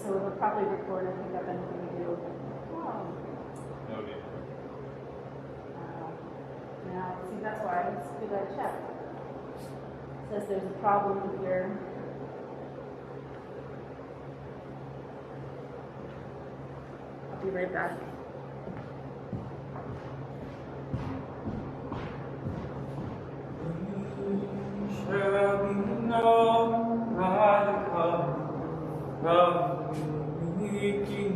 so it'll probably record and pick up anything we do. Okay. Now, see, that's why we gotta check. Says there's a problem here. I'll be right back. Shall be known by the come of the King.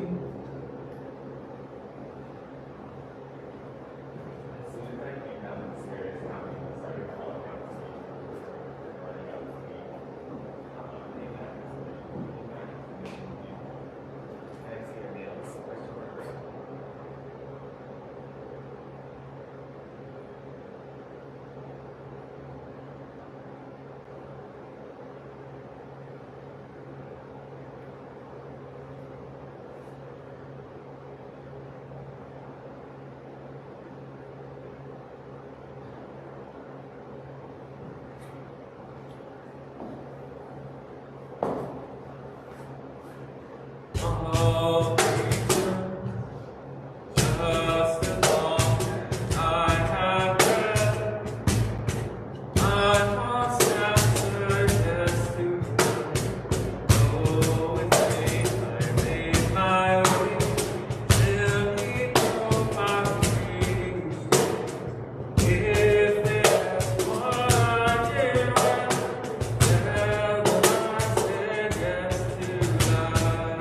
As soon as I came down the stairs, I started calling out to me. Running out to me. I see your nails. Question mark. Oh, just as long as I have breath, I must answer yes to you. Though it seems I made my way, still keep on my wings. If there's one year left, tell them I said yes to life.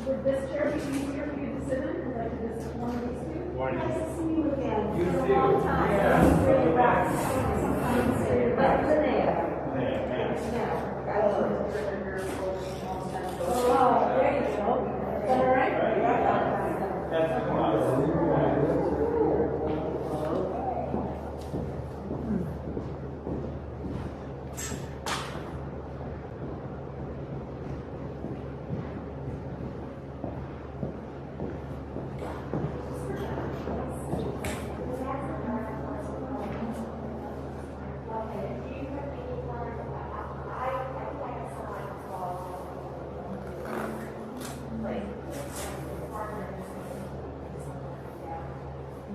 Would this chair be easier for you to sit in? Because I could just one of these two? Nice to see you again. You It's been too. a long time. Yeah. Really rough. Sometimes you're like Linnea. Oh, there you go. Is that all right?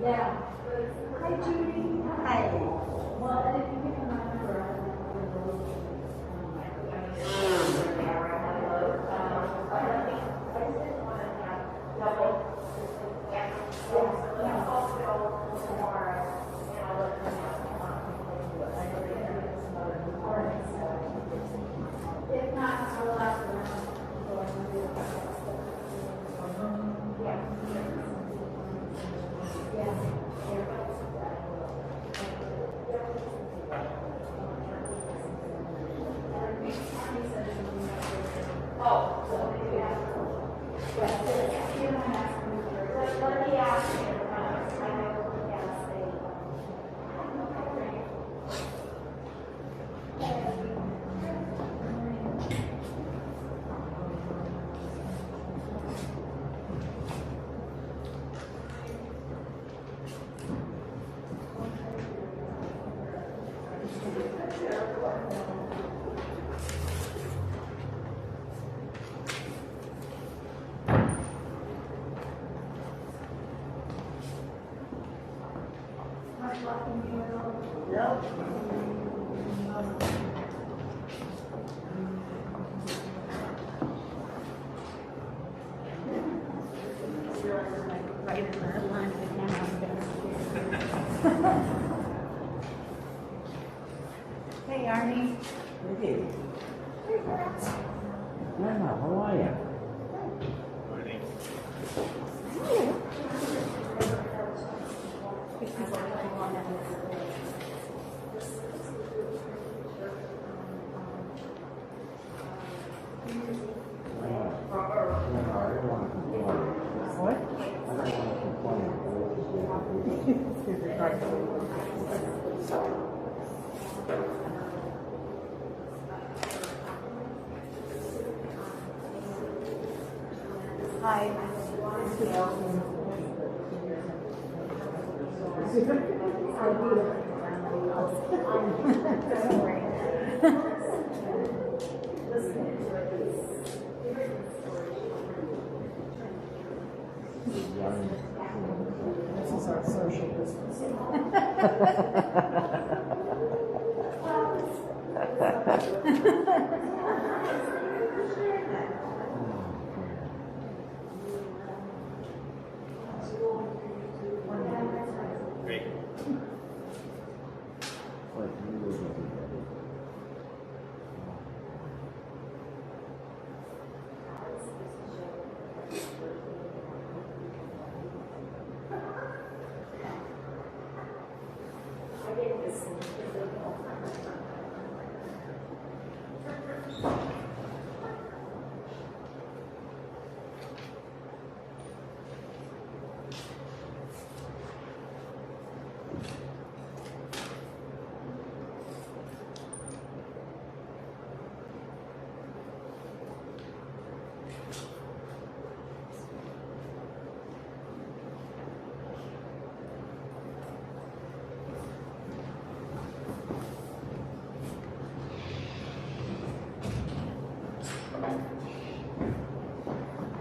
Yeah. Hi, Judy. Hi. Well, and if you pick my number, I don't if not, I will ask them. Hey, Arnie. Hey. Grandma, how are you? What? I don't want to Hi. This is our social business. Great.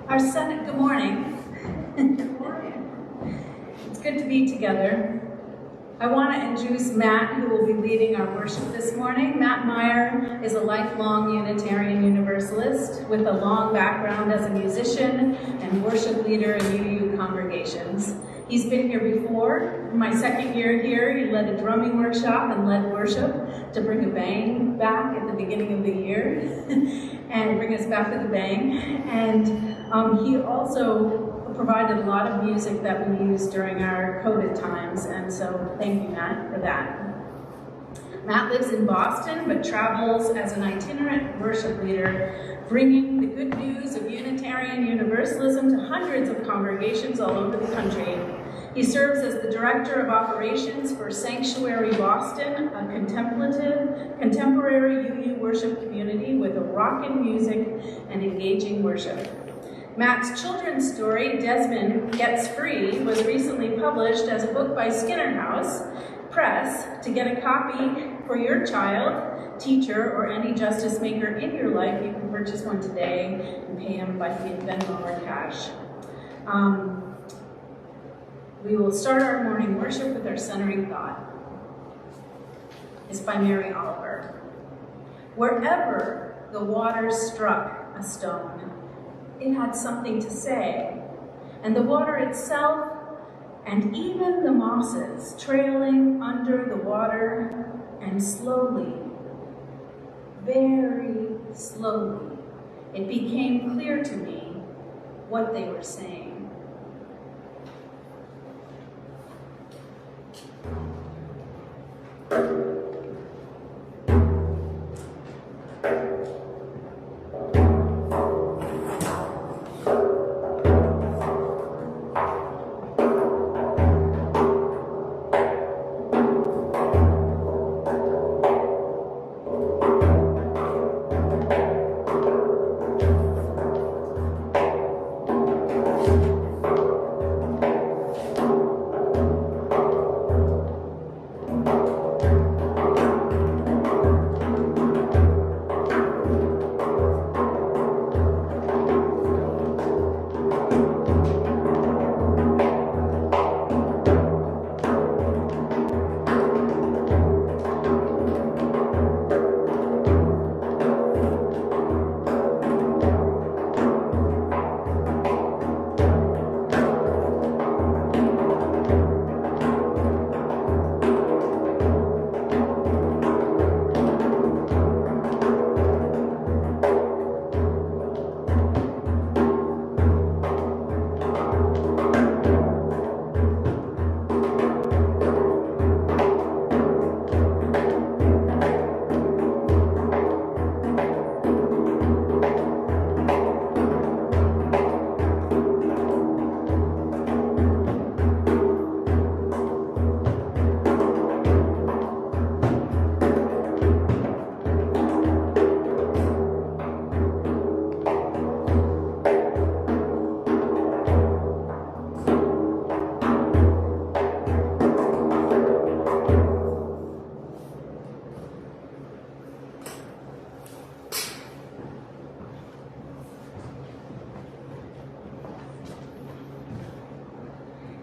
Our Senate, good morning. Good morning. It's good to be together. I want to introduce Matt, who will be leading our worship this morning. Matt Meye is a lifelong Unitarian Universalist with a long background as a musician and worship leader in UU congregations. He's been here before. In my second year here, he led a drumming workshop and led worship to bring a bang back at the the beginning of the year and bring us back with a bang. And he also provided a lot of music that we used during our COVID times, and so thank you, Matt, for that. Matt lives in Boston, but travels as an itinerant worship leader, bringing the good news of Unitarian Universalism to hundreds of congregations all over the country. He serves as the Director of Operations for Sanctuary Boston, a contemporary UU worship community with a rockin' music and engaging worship. Matt's children's story, Desmond Gets Free, was recently published as a book by Skinner House Press. To get a copy for your child, teacher, or any justice maker in your life, you can purchase one today and pay him by Venmo or cash. We will start our morning worship with our centering thought. It's by Mary Oliver. Wherever the waters struck a stone, it had something to say, and the water itself, and even the mosses trailing under the water, and slowly, very slowly, it became clear to me what they were saying.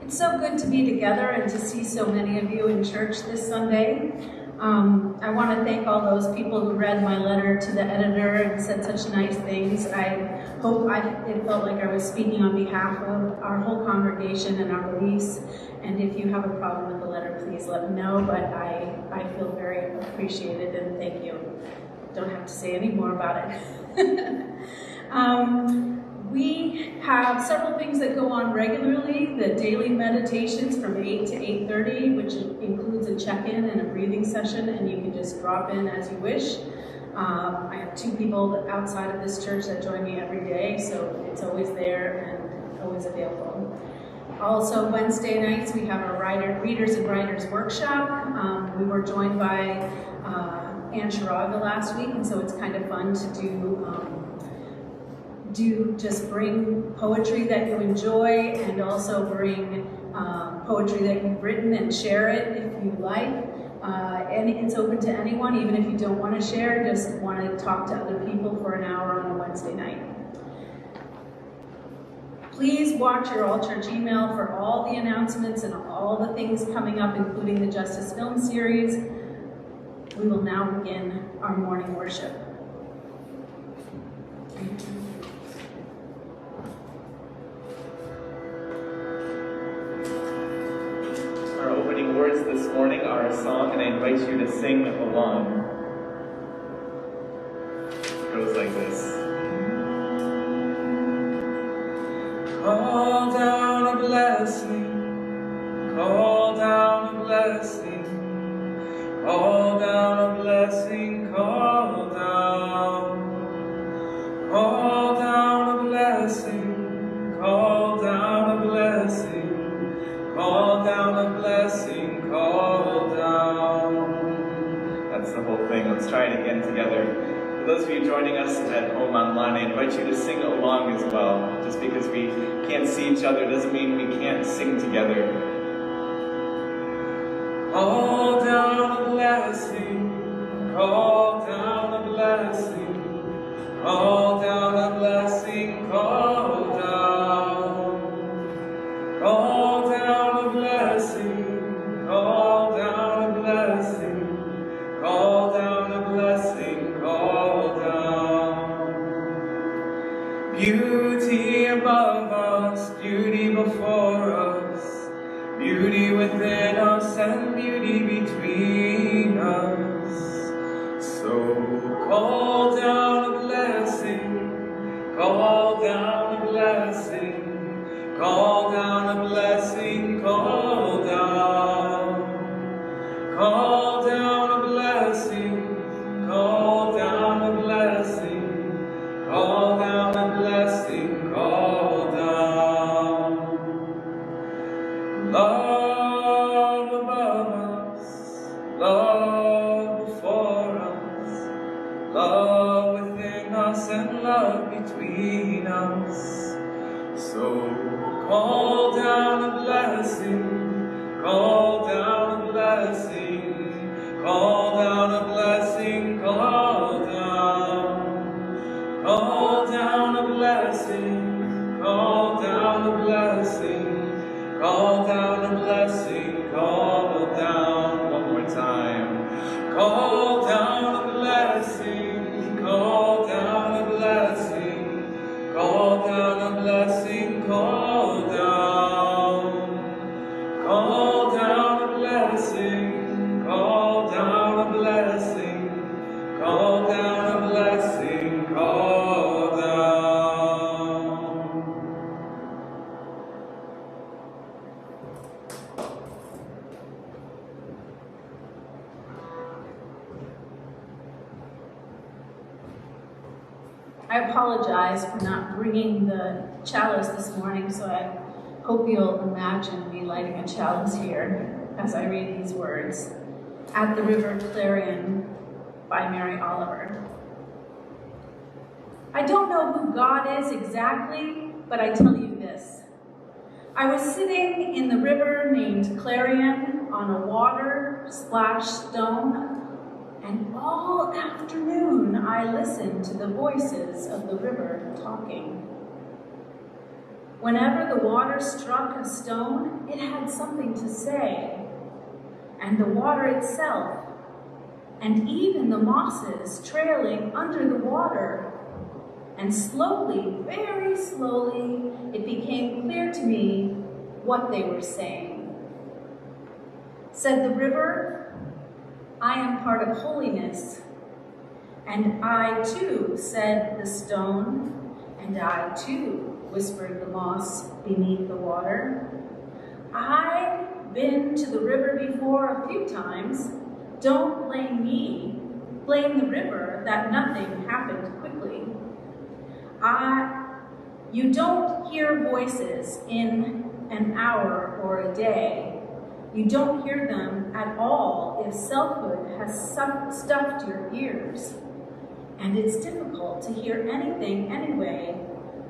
It's so good to be together and to see so many of you in church this Sunday. I want to thank all those people who read my letter to the editor and said such nice things. I hope it felt like I was speaking on behalf of our whole congregation and our beliefs. And if you have a problem with the letter, please let me know. But I feel very appreciated and thank you. Don't have to say any more about it. We have several things that go on regularly. The daily meditations from 8 to 8:30, which includes a check-in and a breathing session, and you can just drop in as you wish. I have 2 people outside of this church that join me every day, so it's always there and always available. Also, Wednesday nights, we have our Readers and Writers Workshop. We were joined by Ann Shiraga last week, and so it's kind of fun to just bring poetry that you enjoy and also bring poetry that you've written and share it if you like. And it's open to anyone, even if you don't want to share, just want to talk to other people for an hour on a Wednesday night. Please watch your All Church email for all the announcements and all the things coming up, including the Justice Film Series. We will now begin our morning worship. Our opening words this morning are a song, and I invite you to sing along. Call down a blessing, call down a blessing, call down a blessing, call down a blessing, call down a blessing, call down a blessing, call down. That's the whole thing. Let's try it again together. For those of you joining us at home online, I invite you to sing along as well. Just because we can't see each other doesn't mean we can't sing together. Call down a blessing, call down a blessing, call down a blessing, call down a blessing, call down a blessing, call down a blessing, call down. Beauty above us, beauty before us, beauty within us and beauty between us. So call down a blessing, call down a blessing, call down a blessing, call down a blessing, call down a blessing, call down a blessing, call down. Love above us, love before us, love within us and love between us. So call down a blessing, call down a blessing, call down a blessing, call down a blessing, call down a blessing, call down a blessing, call down. One more time. Call down a blessing, call down a blessing, call down a blessing, call down a blessing, call down a blessing, call down a blessing, call down. I apologize for not bringing the chalice this morning, so I hope you'll imagine me lighting a chalice here as I read these words. At the River Clarion by Mary Oliver. I don't know who God is exactly, but I tell you this. I was sitting in the river named Clarion on a water-splashed stone, and all afternoon I listened to the voices of the river talking. Whenever the water struck a stone, it had something to say, and the water itself, and even the mosses trailing under the water. And slowly, very slowly, it became clear to me what they were saying. Said the river, I am part of holiness. And I too, said the stone, and I too, whispered the moss beneath the water. I've been to the river before a few times. Don't blame me, blame the river that nothing happened quickly. You don't hear voices in an hour or a day. You don't hear them at all if selfhood has stuffed your ears. And it's difficult to hear anything anyway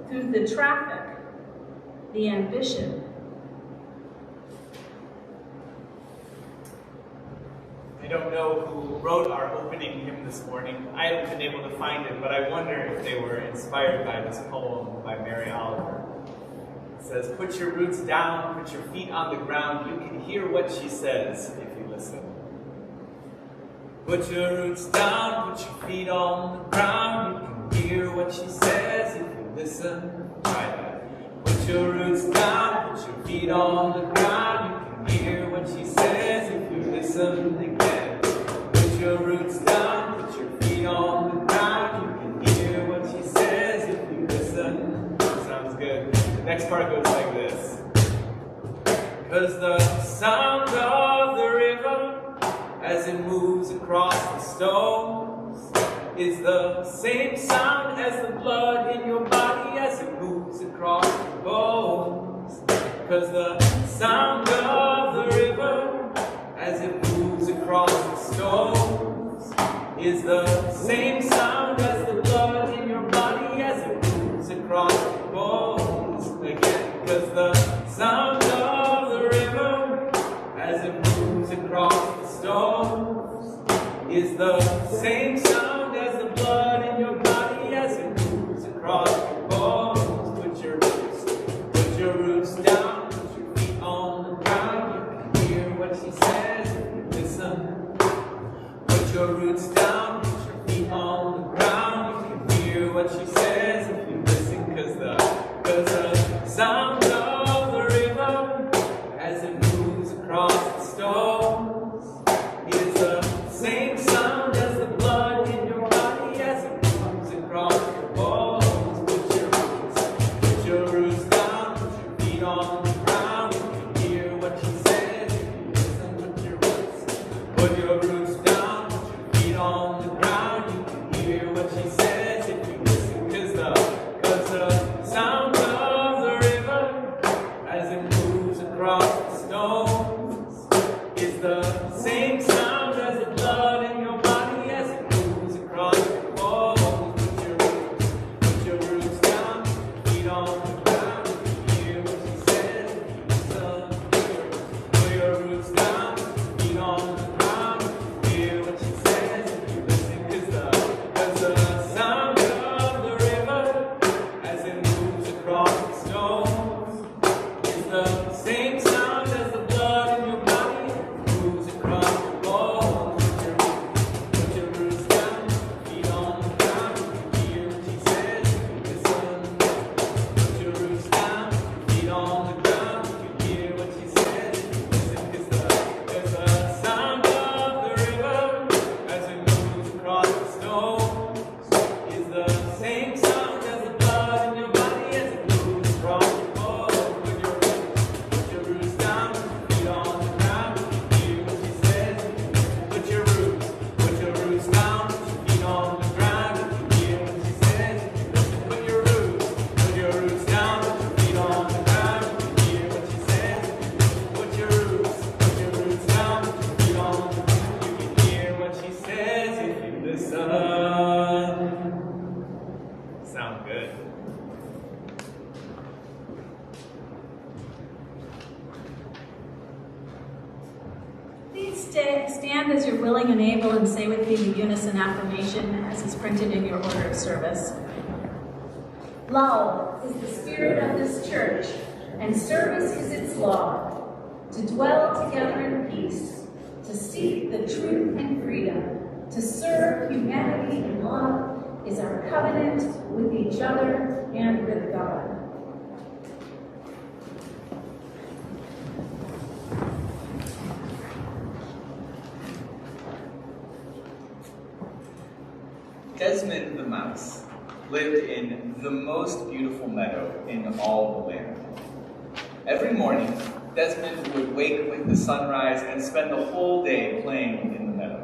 through the traffic, the ambition. I don't know who wrote our opening hymn this morning. I haven't been able to find it, but I wonder if they were inspired by this poem by Mary Oliver. It says, put your roots down, put your feet on the ground. You can hear what she says if you listen. Put your roots down, put your feet on the ground. You can hear what she says if you listen. Try that. Put your roots down, put your feet on the ground. You can hear what she says if you listen again. Put your roots down, put your feet on the ground. You can hear what she says if you listen. Sounds good. And Next part goes like this. 'Cause the sound of the river as it moves across the stones is the same sound as the blood in your body as it moves across the bones. 'Cause the sound of the river as it moves across the stones is the same sound as the blood in your body as it moves across the bones. Again, 'cause the sound of the river as it moves across the stones is the same sound as the blood in your body as it moves across the bones. Put your roots down, put your feet on the ground. You can hear what she says if you listen. Put your roots down, put your feet on the ground. You can hear what she says if you listen. 'Cause the sound of the river as it moves across the stones is the same sound as the blood in your body as it moves across your bones. Put your roots down, put your feet on the ground. You can hear what she says if you listen. Put your roots down, put your feet on the ground. You can hear what she says if you listen. 'Cause the sound of the river as it moves across the stones is the same sound as the blood in your body as it moves across your bones. Put your roots down, feet on the ground. You can hear what she says if you listen. Put your roots down, feet on the ground. You can hear what she says if you listen. 'Cause the sound of the river as it moves across the stones is the same sound as the blood in your body moves across your bones. Put your roots down, feet on the ground. You can hear what she says if you listen. Put your roots down, feet on the ground. You can hear what she says if you listen. 'Cause the sound of the river as it moves across the stones is the same sound as the blood in your body as it moves across your bones. Put your roots down, feet on the ground. You can hear what she says. Put your roots down, feet on the ground. You can hear what she says. Put your roots down, feet on the ground. You can hear what she says. Put your roots down, feet on the ground. You can hear what she says if you listen. Sound good. Please stand as you're willing and able and say with me the unison affirmation as is printed in your order of service. Love is the spirit of this church, and service is its law. To dwell together in peace, to seek the truth and freedom, to serve humanity in love is our covenant with each other and with God. Desmond the mouse lived in the most beautiful meadow in all the land. Every morning, Desmond would wake with the sunrise and spend the whole day playing in the meadow.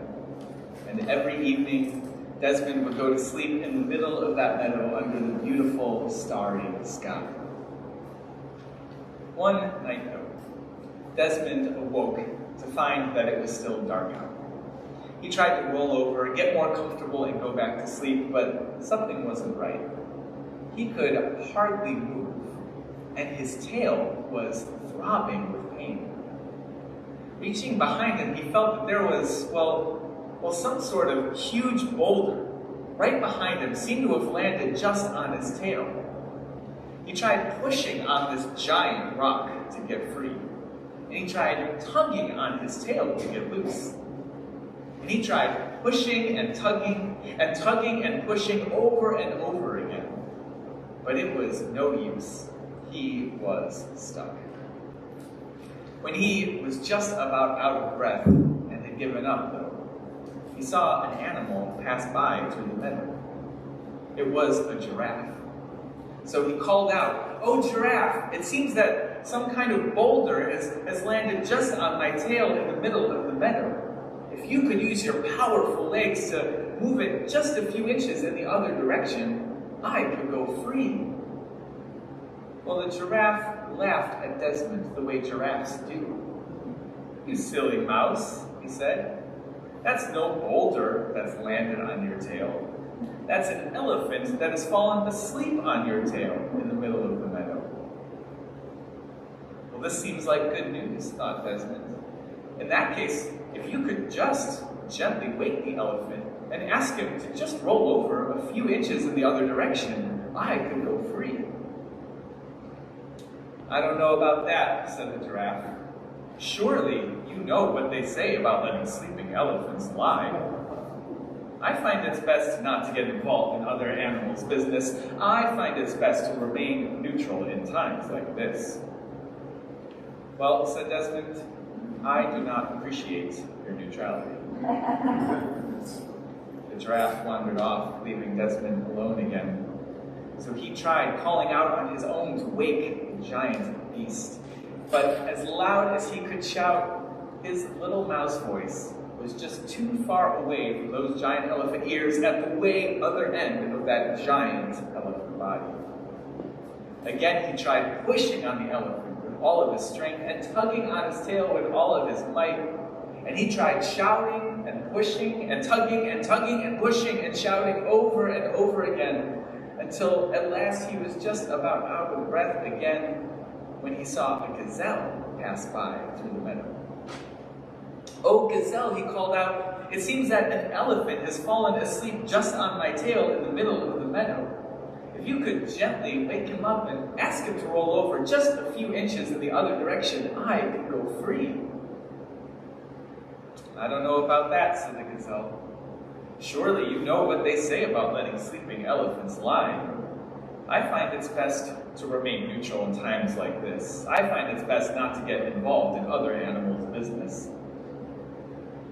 And every evening, Desmond would go to sleep in the middle of that meadow under the beautiful starry sky. One night, though, Desmond awoke to find that it was still dark out. He tried to roll over, get more comfortable, and go back to sleep, but something wasn't right. He could hardly move, and his tail was throbbing with pain. Reaching behind him, he felt that there was, some sort of huge boulder right behind him seemed to have landed just on his tail. He tried pushing on this giant rock to get free, and he tried tugging on his tail to get loose. And he tried pushing and tugging and pushing over and over again. But it was no use. He was stuck. When he was just about out of breath and had given up, though, he saw an animal pass by through the meadow. It was a giraffe. So he called out, "Oh, giraffe, it seems that some kind of boulder has landed just on my tail in the middle of the meadow. If you could use your powerful legs to move it just a few inches in the other direction, I could go free." Well, the giraffe laughed at Desmond the way giraffes do. "You silly mouse," he said. "That's no boulder that's landed on your tail. That's an elephant that has fallen asleep on your tail in the middle of the meadow." Well, this seems like good news, thought Desmond. In that case, if you could just gently wake the elephant and ask him to just roll over a few inches in the other direction, I could go free. "I don't know about that," said the giraffe. "Surely you know what they say about letting sleeping elephants lie. I find it's best not to get involved in other animals' business. I find it's best to remain neutral in times like this." "Well," said Desmond, "I do not appreciate your neutrality." The giraffe wandered off, leaving Desmond alone again. So he tried calling out on his own to wake the giant beast. But as loud as he could shout, his little mouse voice was just too far away from those giant elephant ears at the way other end of that giant elephant body. Again he tried pushing on the elephant with all of his strength and tugging on his tail with all of his might. And he tried shouting and pushing and tugging and tugging and pushing and shouting over and over again, until at last he was just about out of breath again when he saw a gazelle pass by through the meadow. "Oh, gazelle," he called out, "it seems that an elephant has fallen asleep just on my tail in the middle of the meadow. If you could gently wake him up and ask him to roll over just a few inches in the other direction, I could go free." "I don't know about that," said the gazelle. "Surely you know what they say about letting sleeping elephants lie. I find it's best to remain neutral in times like this. I find it's best not to get involved in other animals' business."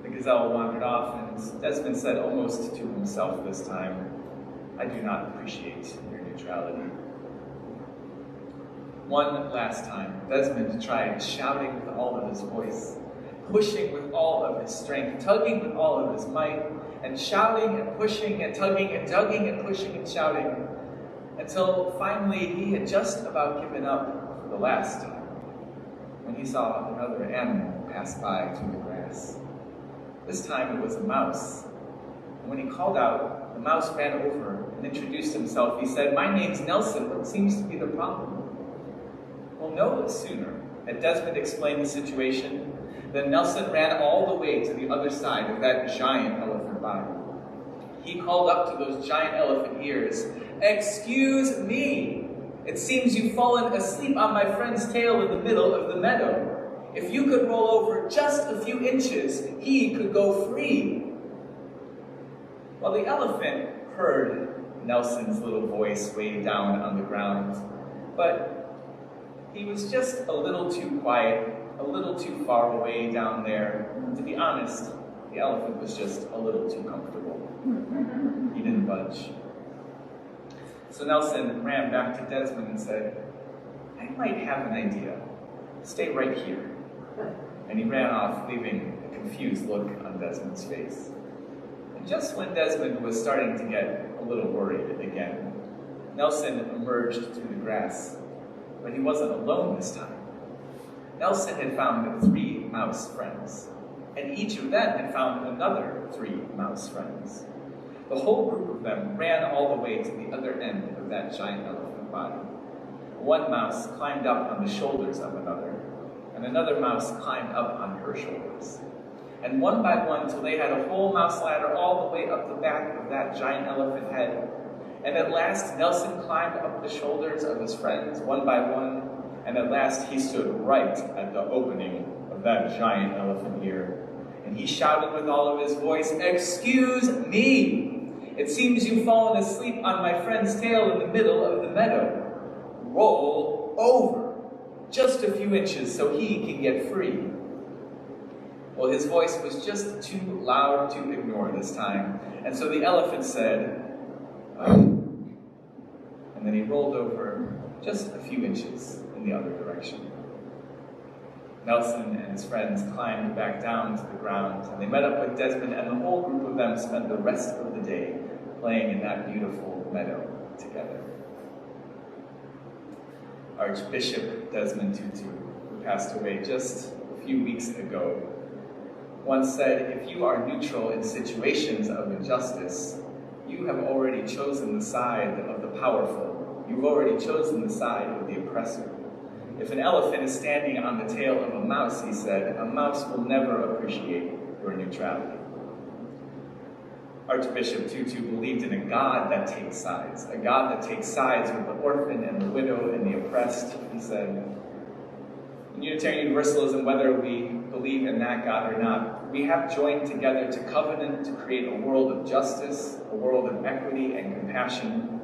The gazelle wandered off, and Desmond said almost to himself this time, "I do not appreciate your neutrality." One last time, Desmond tried shouting with all of his voice, pushing with all of his strength, tugging with all of his might, and shouting and pushing and tugging and tugging and pushing and shouting, until finally he had just about given up for the last time, when he saw another animal pass by through the grass. This time it was a mouse. And when he called out, the mouse ran over and introduced himself. He said, "My name's Nelson. What seems to be the problem?" Well, no sooner had Desmond explained the situation than Nelson ran all the way to the other side of that giant elephant body. He called up to those giant elephant ears, "Excuse me! It seems you've fallen asleep on my friend's tail in the middle of the meadow. If you could roll over just a few inches, he could go free." Well, the elephant heard Nelson's little voice way down on the ground, but he was just a little too quiet, a little too far away down there. To be honest, the elephant was just a little too comfortable. He didn't budge. So Nelson ran back to Desmond and said, "I might have an idea. Stay right here." And he ran off, leaving a confused look on Desmond's face. And just when Desmond was starting to get a little worried again, Nelson emerged through the grass. But he wasn't alone this time. Nelson had found 3 mouse friends, and each of them had found another 3 mouse friends. The whole group of them ran all the way to the other end of that giant elephant body. One mouse climbed up on the shoulders of another, and another mouse climbed up on her shoulders. And one by one, till they had a whole mouse ladder all the way up the back of that giant elephant head. And at last, Nelson climbed up the shoulders of his friends one by one, and at last he stood right at the opening of that giant elephant ear. And he shouted with all of his voice, "Excuse me! It seems you've fallen asleep on my friend's tail in the middle of the meadow. Roll over just a few inches so he can get free." Well, his voice was just too loud to ignore this time, and so the elephant said, "Oh." And and then he rolled over just a few inches in the other direction. Nelson and his friends climbed back down to the ground, and they met up with Desmond, and the whole group of them spent the rest of the day playing in that beautiful meadow together. Archbishop Desmond Tutu, who passed away just a few weeks ago, once said, "If you are neutral in situations of injustice, you have already chosen the side of the powerful. You've already chosen the side of the oppressor. If an elephant is standing on the tail of a mouse," he said, "a mouse will never appreciate your neutrality." Archbishop Tutu believed in a God that takes sides, a God that takes sides with the orphan and the widow and the oppressed. He said, in Unitarian Universalism, whether we believe in that God or not, we have joined together to covenant to create a world of justice, a world of equity and compassion.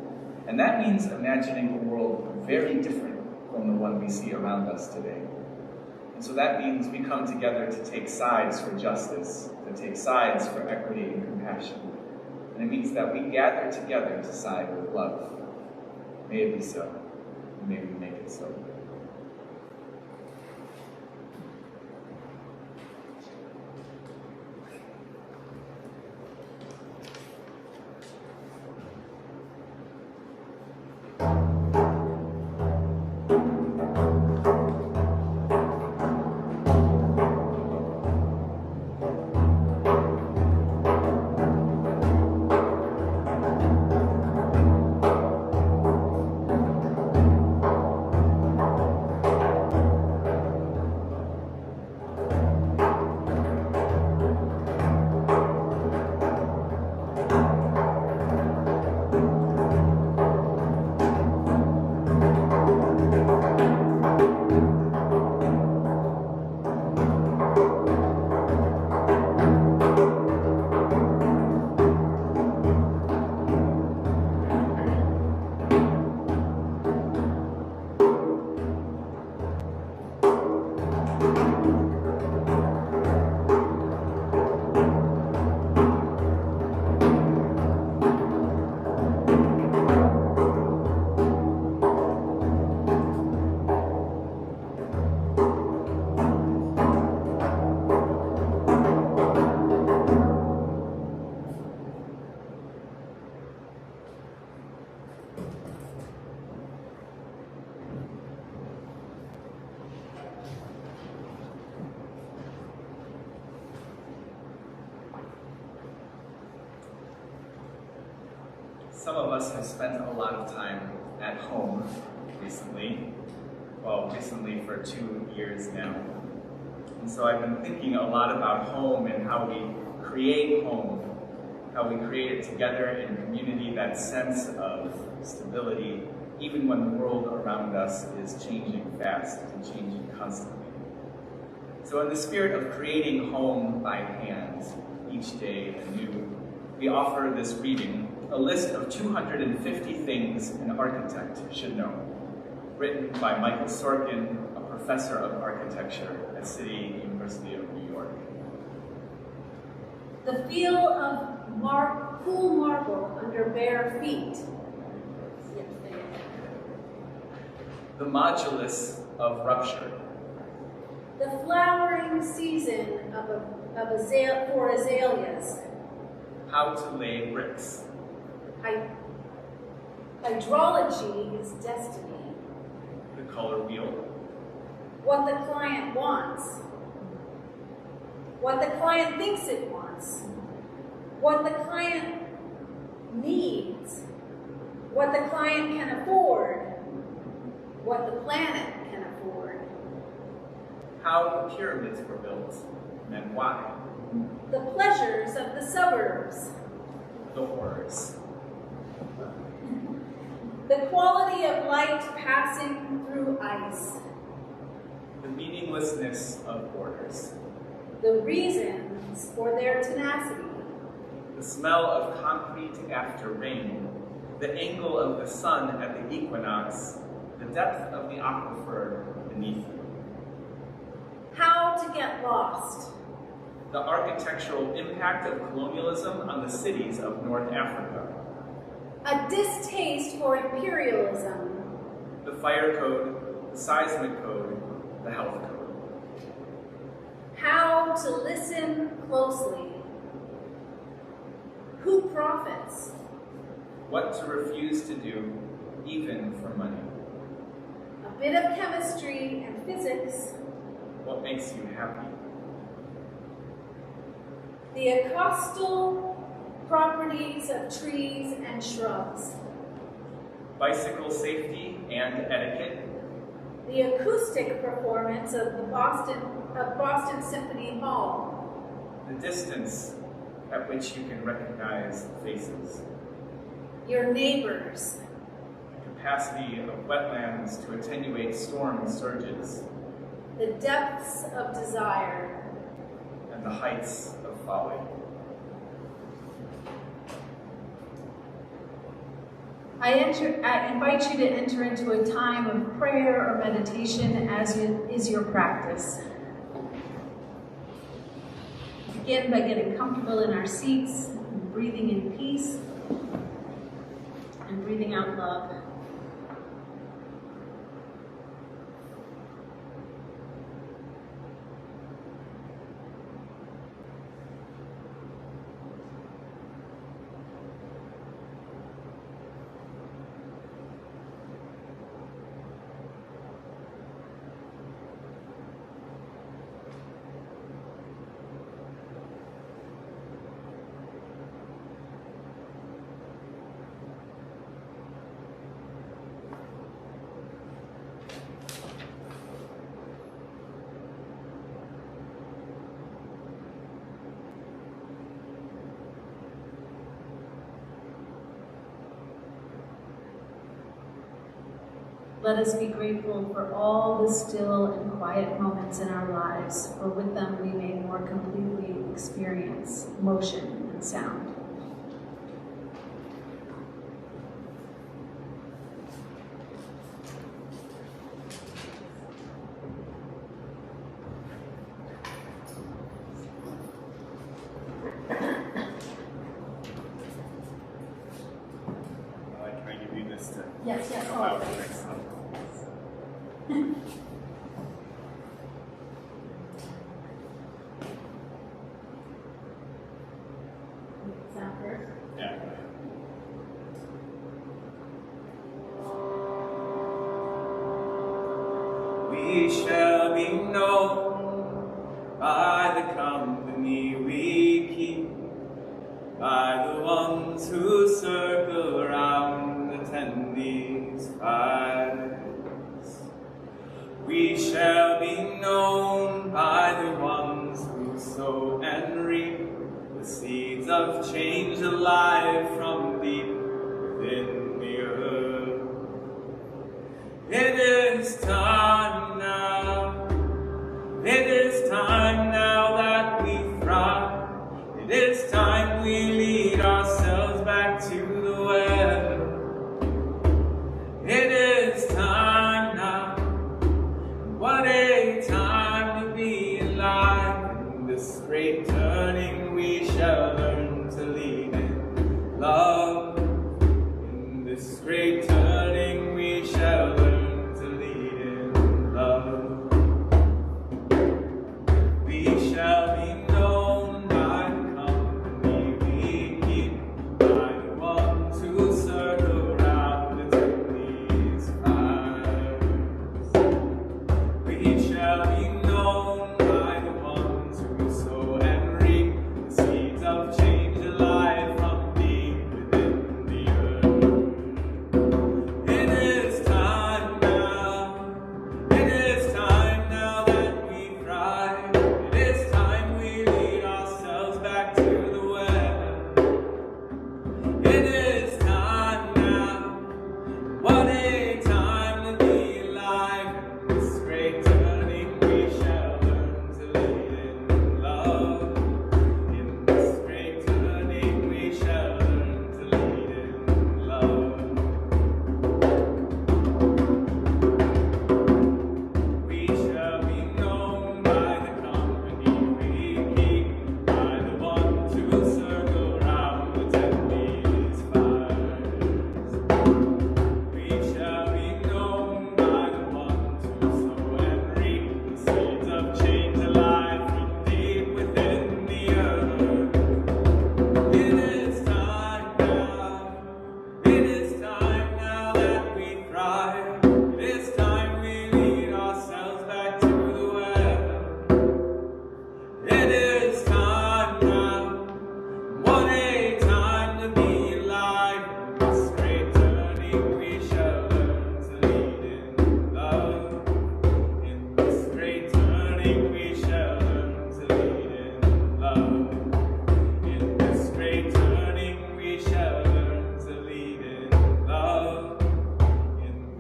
And that means imagining a world very different from the one we see around us today. And so that means we come together to take sides for justice, to take sides for equity and compassion. And it means that we gather together to side with love. May it be so. May we make it so. Some of us have spent a lot of time at home recently. Well, recently for 2 years now. And so I've been thinking a lot about home and how we create home, how we create it together in community, that sense of stability, even when the world around us is changing fast and changing constantly. So in the spirit of creating home by hand, each day anew, we offer this reading, a list of 250 things an architect should know, written by Michael Sorkin, a professor of architecture at City University of New York. The feel of cool marble under bare feet. The modulus of rupture. The flowering season for azaleas. How to lay bricks. Hydrology is destiny. The color wheel. What the client wants. What the client thinks it wants. What the client needs. What the client can afford. What the planet can afford. How the pyramids were built and why. The pleasures of the suburbs. The horrors. The quality of light passing through ice. The meaninglessness of borders. The reasons for their tenacity. The smell of concrete after rain. The angle of the sun at the equinox. The depth of the aquifer beneath you. How to get lost. The architectural impact of colonialism on the cities of North Africa. a distaste for imperialism, the fire code, the seismic code, the health code. how to listen closely, who profits, What to refuse to do, even for money. a bit of chemistry and physics, What makes you happy. the acostal properties of trees and shrubs, Bicycle safety and etiquette. the acoustic performance of Boston Symphony Hall, The distance at which you can recognize faces. your neighbors, The capacity of wetlands to attenuate storm surges. the depths of desire, And the heights of folly. I invite you to enter into a time of prayer or meditation as is your practice. Begin by getting comfortable in our seats, and breathing in peace, and breathing out love. Let us be grateful for all the still and quiet moments in our lives, for with them we may more completely experience motion and sound. Can I give you this to Yes, yes, help out always. next time? Sound first. Yeah, go ahead. We shall be known by the company we keep, by the ones who circle around attendees' fires. We shall be known by the ones who sow and reap the seeds of change alive from deep within the earth. It is time now. It is time now that we thrive. It is time we lead ourselves back to the well. It is time now. What a time to be alive. In this great turning we shall learn to lead in love.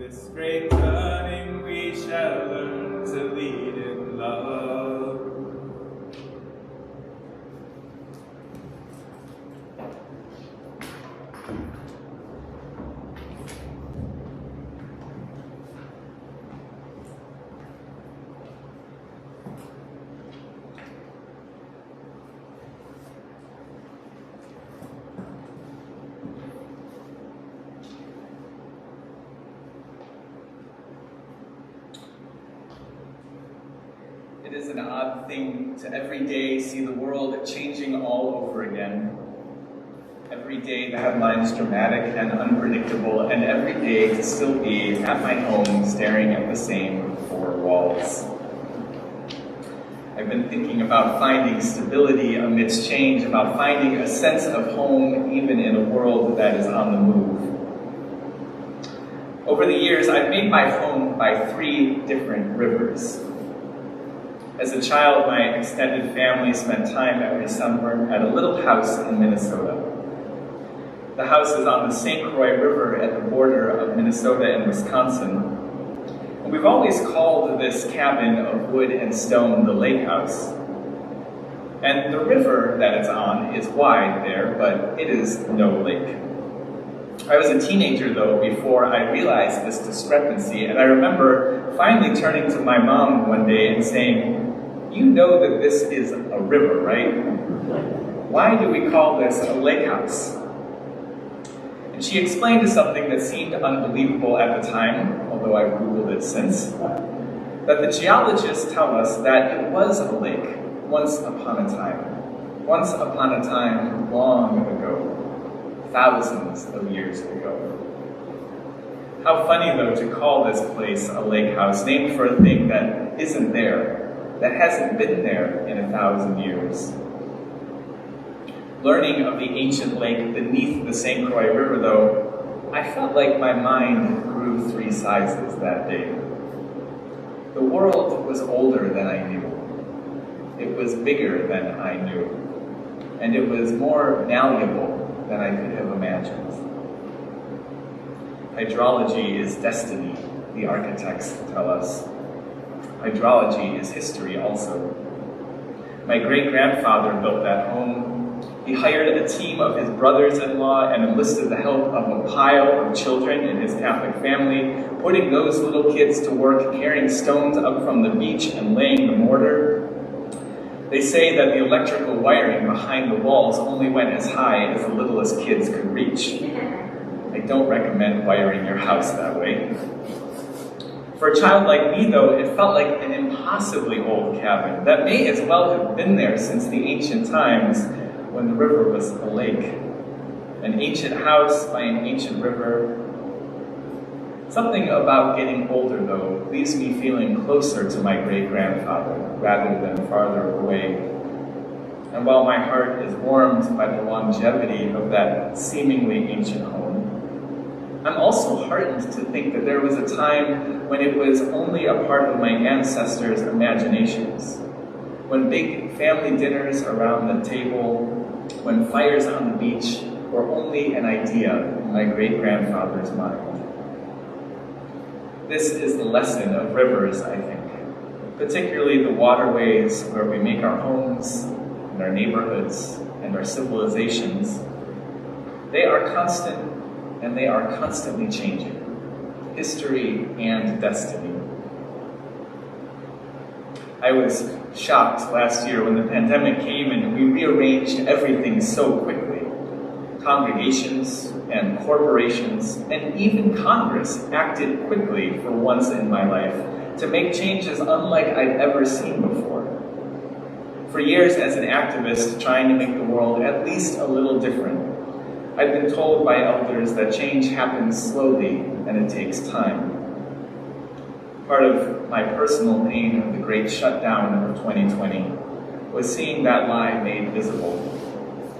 With great cunning we shall learn to lead in love. It is an odd thing to every day see the world changing all over again. Every day the headlines dramatic and unpredictable, and every day to still be at my home staring at the same four walls. I've been thinking about finding stability amidst change, about finding a sense of home even in a world that is on the move. Over the years, I've made my home by 3 different rivers. As a child, my extended family spent time every summer at a little house in Minnesota. The house is on the St. Croix River at the border of Minnesota and Wisconsin. And we've always called this cabin of wood and stone the lake house. And the river that it's on is wide there, but it is no lake. I was a teenager, though, before I realized this discrepancy, and I remember finally turning to my mom one day and saying, "You know that this is a river, right? Why do we call this a lake house?" And she explained something that seemed unbelievable at the time, although I've Googled it since, that the geologists tell us that it was a lake once upon a time long ago, thousands of years ago. How funny, though, to call this place a lake house, named for a thing that isn't there, that hasn't been there in 1,000 years. Learning of the ancient lake beneath the St. Croix River, though, I felt like my mind grew 3 sizes that day. The world was older than I knew. It was bigger than I knew. And it was more malleable than I could have imagined. Hydrology is destiny, the architects tell us. Hydrology is history also. My great-grandfather built that home. He hired a team of his brothers-in-law and enlisted the help of a pile of children in his Catholic family, putting those little kids to work carrying stones up from the beach and laying the mortar. They say that the electrical wiring behind the walls only went as high as the littlest kids could reach. I don't recommend wiring your house that way. For a child like me, though, it felt like an impossibly old cabin that may as well have been there since the ancient times when the river was a lake. An ancient house by an ancient river. Something about getting older, though, leaves me feeling closer to my great-grandfather rather than farther away. And while my heart is warmed by the longevity of that seemingly ancient home, I'm also heartened to think that there was a time when it was only a part of my ancestors' imaginations, when big family dinners around the table, when fires on the beach were only an idea in my great-grandfather's mind. This is the lesson of rivers, I think, particularly the waterways where we make our homes and our neighborhoods and our civilizations. They are constant and they are constantly changing, history and destiny. I was shocked last year when the pandemic came and we rearranged everything so quickly. Congregations and corporations and even Congress acted quickly for once in my life to make changes unlike I'd ever seen before. For years as an activist trying to make the world at least a little different, I've been told by elders that change happens slowly and it takes time. Part of my personal pain of the great shutdown of 2020 was seeing that lie made visible.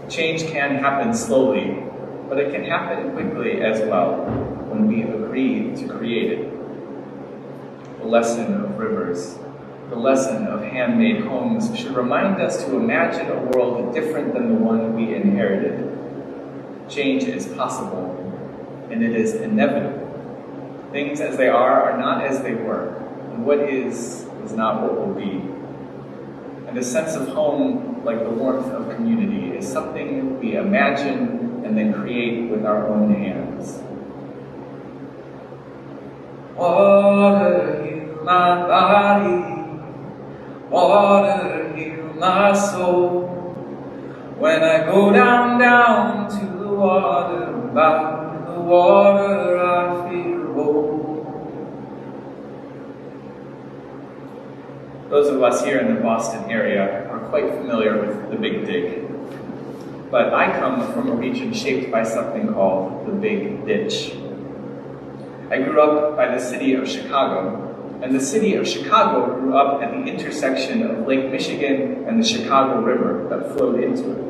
Change can happen slowly, but it can happen quickly as well when we agree to create it. The lesson of rivers, the lesson of handmade homes should remind us to imagine a world different than the one we inherited. Change is possible, and it is inevitable. Things as they are not as they were. And what is not what will be. And a sense of home, like the warmth of community, is something we imagine and then create with our own hands. Water, heal my body. Water, heal my soul. When I go down to the water, by the water I feel whole. Those of us here in the Boston area are quite familiar with the Big Dig. But I come from a region shaped by something called the Big Ditch. I grew up by the city of Chicago, and the city of Chicago grew up at the intersection of Lake Michigan and the Chicago River that flowed into it.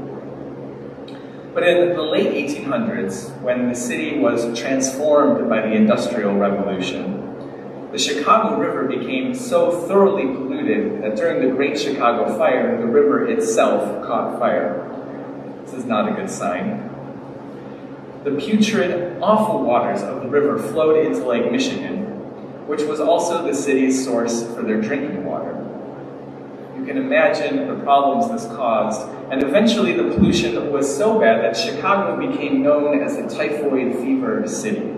But in the late 1800s, when the city was transformed by the Industrial Revolution, the Chicago River became so thoroughly polluted that during the Great Chicago Fire, the river itself caught fire. This is not a good sign. The putrid, awful waters of the river flowed into Lake Michigan, which was also the city's source for their drinking water. You can imagine the problems this caused, and eventually the pollution was so bad that Chicago became known as the typhoid fever city.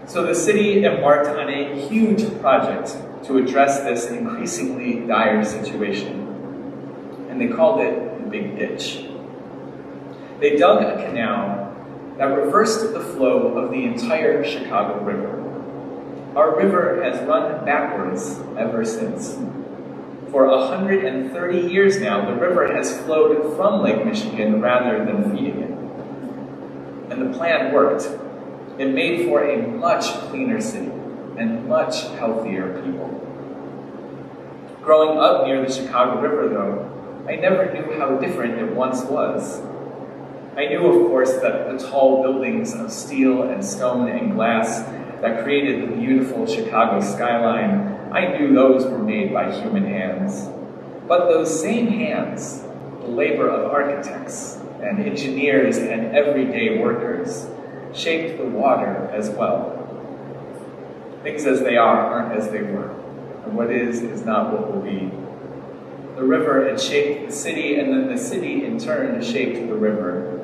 So the city embarked on a huge project to address this increasingly dire situation, and they called it the Big Ditch. They dug a canal that reversed the flow of the entire Chicago River. Our river has run backwards ever since. For 130 years now, the river has flowed from Lake Michigan rather than feeding it. And the plan worked. It made for a much cleaner city and much healthier people. Growing up near the Chicago River, though, I never knew how different it once was. I knew, of course, that the tall buildings of steel and stone and glass that created the beautiful Chicago skyline, I knew those were made by human hands. But those same hands, the labor of architects and engineers and everyday workers, shaped the water as well. Things as they are aren't as they were, and what is not what will be. The river had shaped the city, and then the city in turn shaped the river.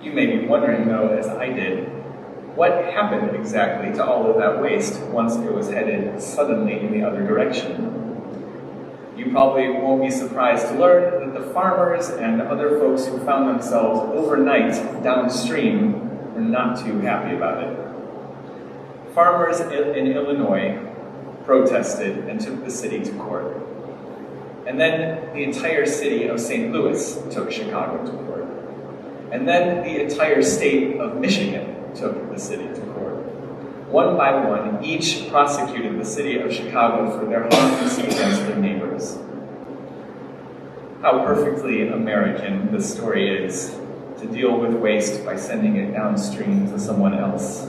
You may be wondering, though, as I did, what happened exactly to all of that waste once it was headed suddenly in the other direction? You probably won't be surprised to learn that the farmers and other folks who found themselves overnight downstream were not too happy about it. Farmers in Illinois protested and took the city to court. And then the entire city of St. Louis took Chicago to court. And then the entire state of Michigan took the city to court. One by one, each prosecuted the city of Chicago for their harms against their neighbors. How perfectly American this story is, to deal with waste by sending it downstream to someone else.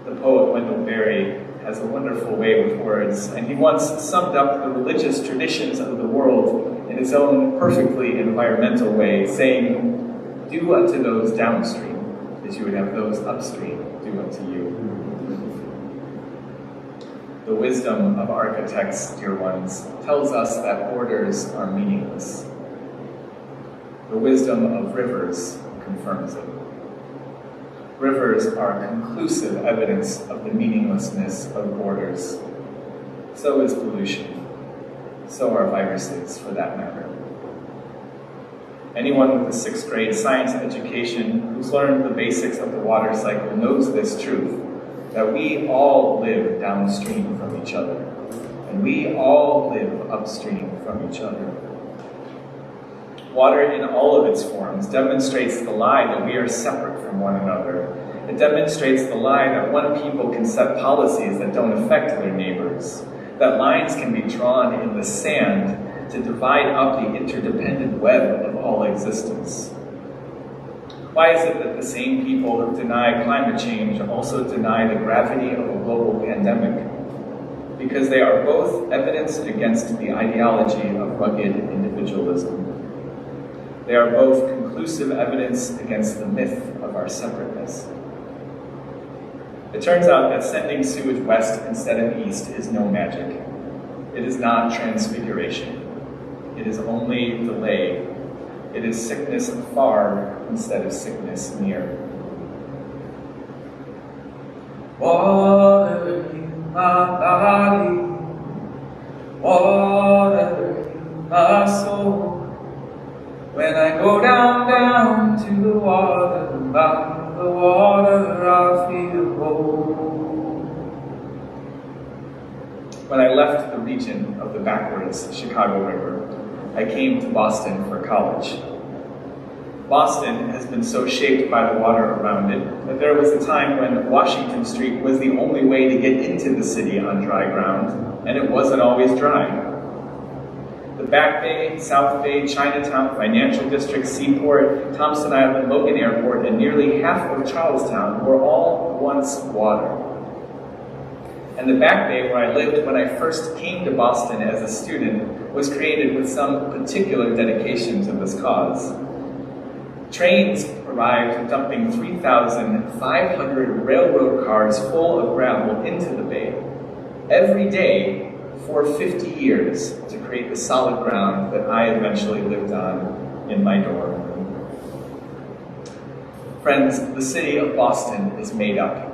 The poet Wendell Berry has a wonderful way with words, and he once summed up the religious traditions of the world in his own perfectly environmental way, saying, "Do unto those downstream as you would have those upstream do unto you." The wisdom of architects, dear ones, tells us that borders are meaningless. The wisdom of rivers confirms it. Rivers are conclusive evidence of the meaninglessness of borders. So is pollution. So are viruses, for that matter. Anyone with a 6th grade science education who's learned the basics of the water cycle knows this truth, that we all live downstream from each other, and we all live upstream from each other. Water in all of its forms demonstrates the lie that we are separate from one another. It demonstrates the lie that one people can set policies that don't affect their neighbors, that lines can be drawn in the sand to divide up the interdependent web of all existence. Why is it that the same people who deny climate change also deny the gravity of a global pandemic? Because they are both evidence against the ideology of rugged individualism. They are both conclusive evidence against the myth of our separateness. It turns out that sending sewage west instead of east is no magic. It is not transfiguration. It is only delay. It is sickness far instead of sickness near. Water in my body, water in my soul. When I go down to the water, by the water I feel whole. When I left the region of the backwards Chicago River, I came to Boston for college. Boston has been so shaped by the water around it that there was a time when Washington Street was the only way to get into the city on dry ground, and it wasn't always dry. The Back Bay, South Bay, Chinatown, Financial District, Seaport, Thompson Island, Logan Airport, and nearly half of Charlestown were all once water. And the Back Bay, where I lived when I first came to Boston as a student, was created with some particular dedication to this cause. Trains arrived dumping 3,500 railroad cars full of gravel into the bay every day for 50 years to create the solid ground that I eventually lived on in my dorm room. Friends, the city of Boston is made up.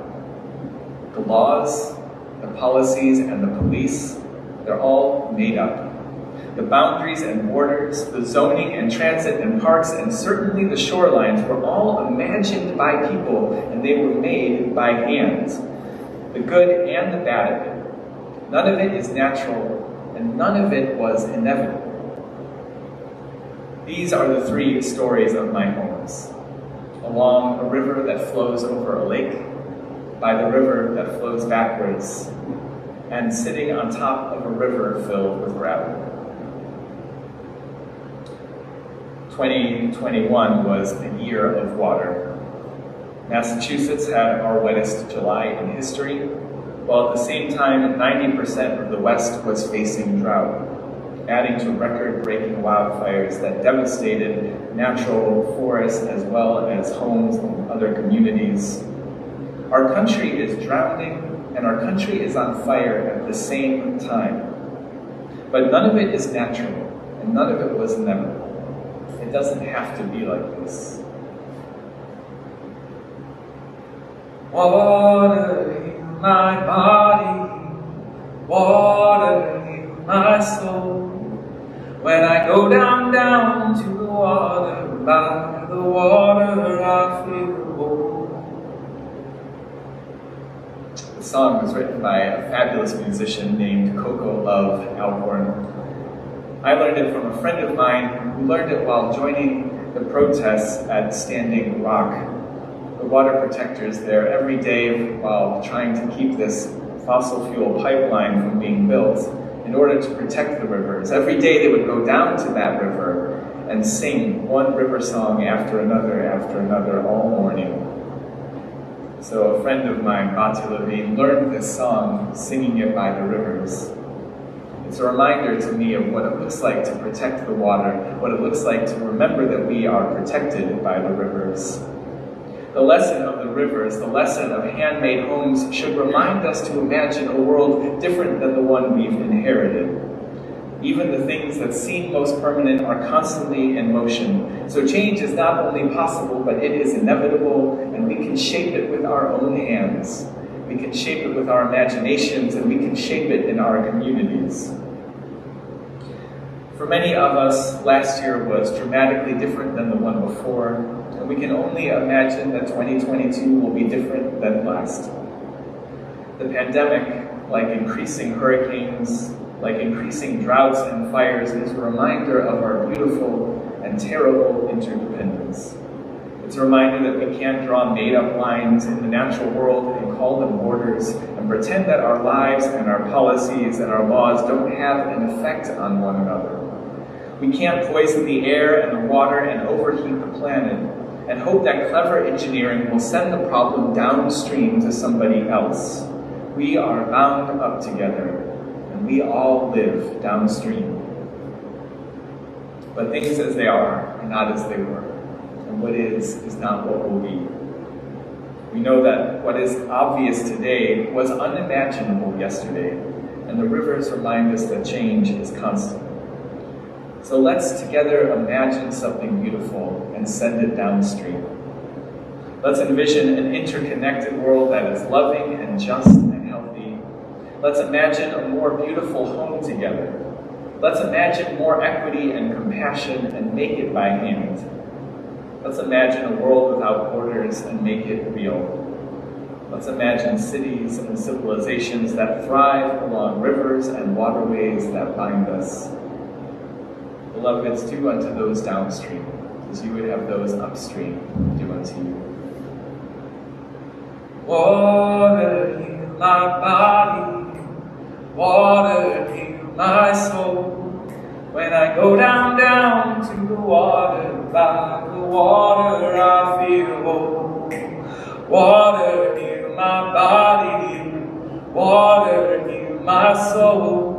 The laws, the policies, and the police, they're all made up. The boundaries and borders, the zoning and transit and parks, and certainly the shorelines were all imagined by people, and they were made by hand. The good and the bad of it. None of it is natural, and none of it was inevitable. These are the three stories of my homes. Along a river that flows over a lake, by the river that flows backwards, and sitting on top of a river filled with gravel. 2021 was a year of water. Massachusetts had our wettest July in history, while at the same time 90% of the West was facing drought, adding to record-breaking wildfires that devastated natural forests as well as homes and other communities. Our country is drowning and our country is on fire at the same time. But none of it is natural and none of it was inevitable. It doesn't have to be like this. Water in my body, water in my soul. When I go down to the water, by the water I feel whole. The song was written by a fabulous musician named Coco Love Alcorn. I learned it from a friend of mine who learned it while joining the protests at Standing Rock, the water protectors there every day while trying to keep this fossil fuel pipeline from being built in order to protect the rivers. Every day they would go down to that river and sing one river song after another all morning. So a friend of mine, Bati Levine, learned this song, singing it by the rivers. It's a reminder to me of what it looks like to protect the water, what it looks like to remember that we are protected by the rivers. The lesson of the rivers, the lesson of handmade homes, should remind us to imagine a world different than the one we've inherited. Even the things that seem most permanent are constantly in motion. So change is not only possible, but it is inevitable, and we can shape it with our own hands. We can shape it with our imaginations, and we can shape it in our communities. For many of us, last year was dramatically different than the one before, and we can only imagine that 2022 will be different than last. The pandemic, like increasing hurricanes, like increasing droughts and fires, is a reminder of our beautiful and terrible interdependence. It's a reminder that we can't draw made-up lines in the natural world and call them borders and pretend that our lives and our policies and our laws don't have an effect on one another. We can't poison the air and the water and overheat the planet and hope that clever engineering will send the problem downstream to somebody else. We are bound up together, and we all live downstream. But things as they are not as they were. And what is not what will be. We know that what is obvious today was unimaginable yesterday, and the rivers remind us that change is constant. So let's together imagine something beautiful and send it downstream. Let's envision an interconnected world that is loving and just and healthy. Let's imagine a more beautiful home together. Let's imagine more equity and compassion and make it by hand. Let's imagine a world without borders and make it real. Let's imagine cities and civilizations that thrive along rivers and waterways that bind us. Beloveds, do unto those downstream, as you would have those upstream do unto you. Water, heal my body. Water, heal my soul. When I go down to the water, by the water I feel whole. Water, heal my body. Water, heal my soul.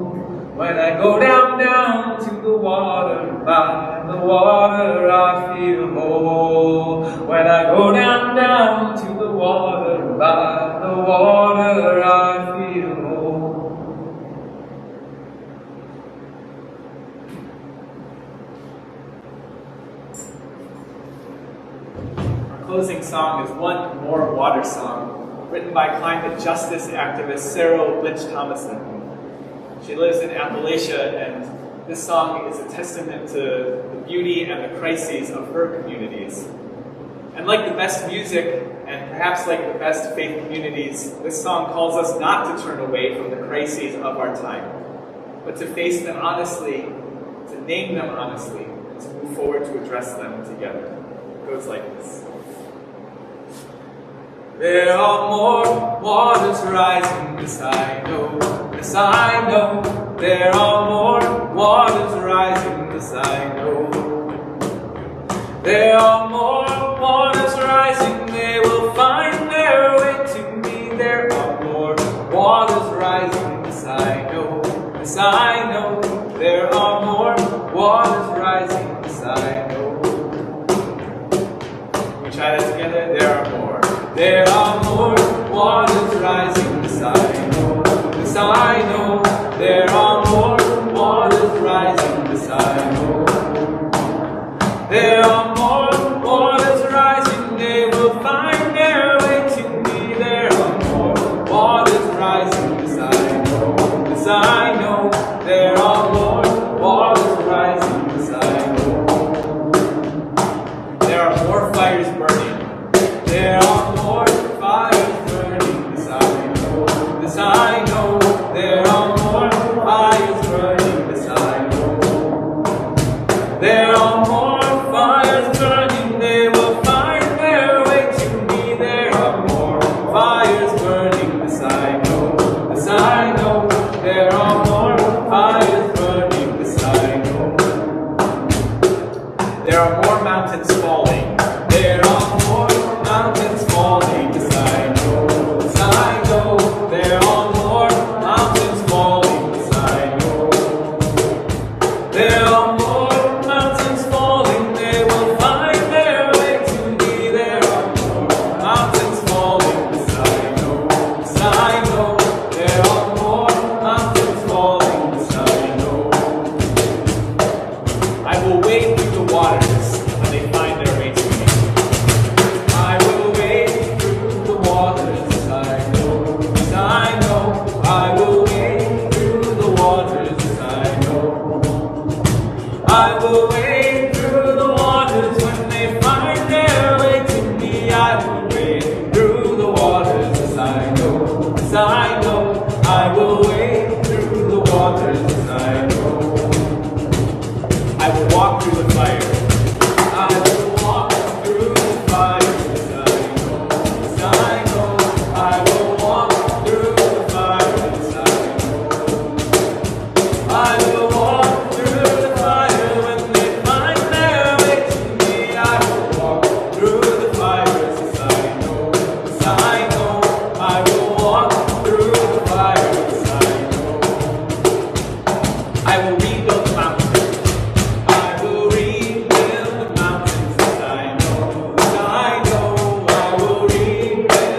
When I go down to the water, by the water I feel whole. When I go down to the water, by the water I feel whole. Our closing song is One More Water Song, written by climate justice activist Sarah Lynch Thomason. She lives in Appalachia, and this song is a testament to the beauty and the crises of her communities. And like the best music, and perhaps like the best faith communities, this song calls us not to turn away from the crises of our time, but to face them honestly, to name them honestly, and to move forward to address them together. It goes like this. There are more waters rising, yes I know, yes I know. There are more waters rising, yes I know. There are more waters rising, they will find their way to me. There are more waters rising, yes I know, yes I know. There are more waters rising, yes I know. We try that together. There are more. There are more waters rising, yes I know, yes I know. There are more waters rising, yes I know. There are more waters rising, they will find their way to me. There are more waters rising, yes I know, yes I know. There are more waters rising, yes I know. There are more fires burning. There are more fires burning, yes I know, yes I know. There are more fires burning, yes I know. There are more fires burning, they will find their way to me. There are more fires burning, yes I know, yes I know. There are more fires burning, yes I know. There are more mountains falling. There are more mountains falling, yes I know, yes I know. There are more mountains falling, yes I know. There are more mountains falling, they will find their way to me. There are more mountains falling, yes I know, yes I know. There are more mountains falling, yes I know. I will wade through the waters when they find their way to me. I will wade through the waters, yes I know, yes I know. I will wade through the waters, yes I know. I will wade through the waters when they find their way to me. I will wade through the waters, yes I know, yes I know. I will wade through the waters, yes I know. I will walk through the fire. I will walk through the fire, yes I know, yes I know. I will walk through the fire, yes I know. I will walk through the fire when they find their way to me. I will walk through the fire, yes I know, yes I know. I will walk through the fire, yes I know. I will rebuild the mountains. I will rebuild the mountains, yes I know, yes I know. I will rebuild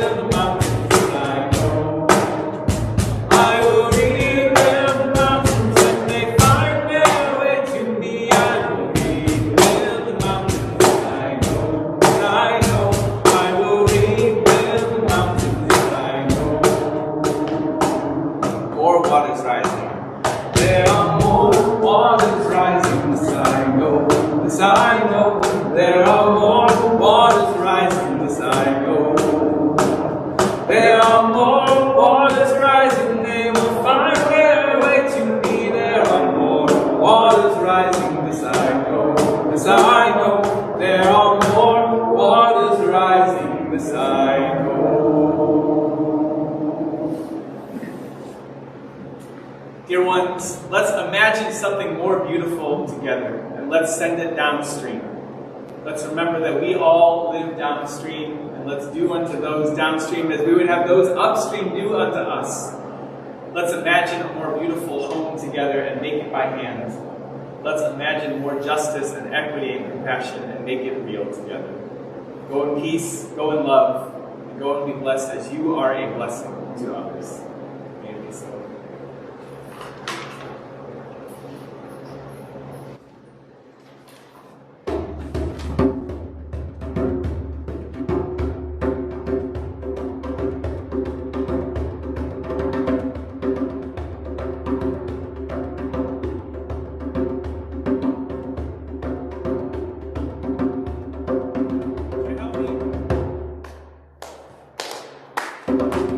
waters rising, they will find their way to me. There are more waters rising as I go, as I know. There are more waters rising as I go. Dear ones, let's imagine something more beautiful together, and let's send it downstream. Let's remember that we all live downstream, and let's do unto those downstream as we would have those upstream do unto us. Let's imagine a more beautiful home together and make it by hand. Let's imagine more justice and equity and compassion and make it real together. Go in peace, go in love, and go and be blessed as you are a blessing to others. May it be so. Can you help me?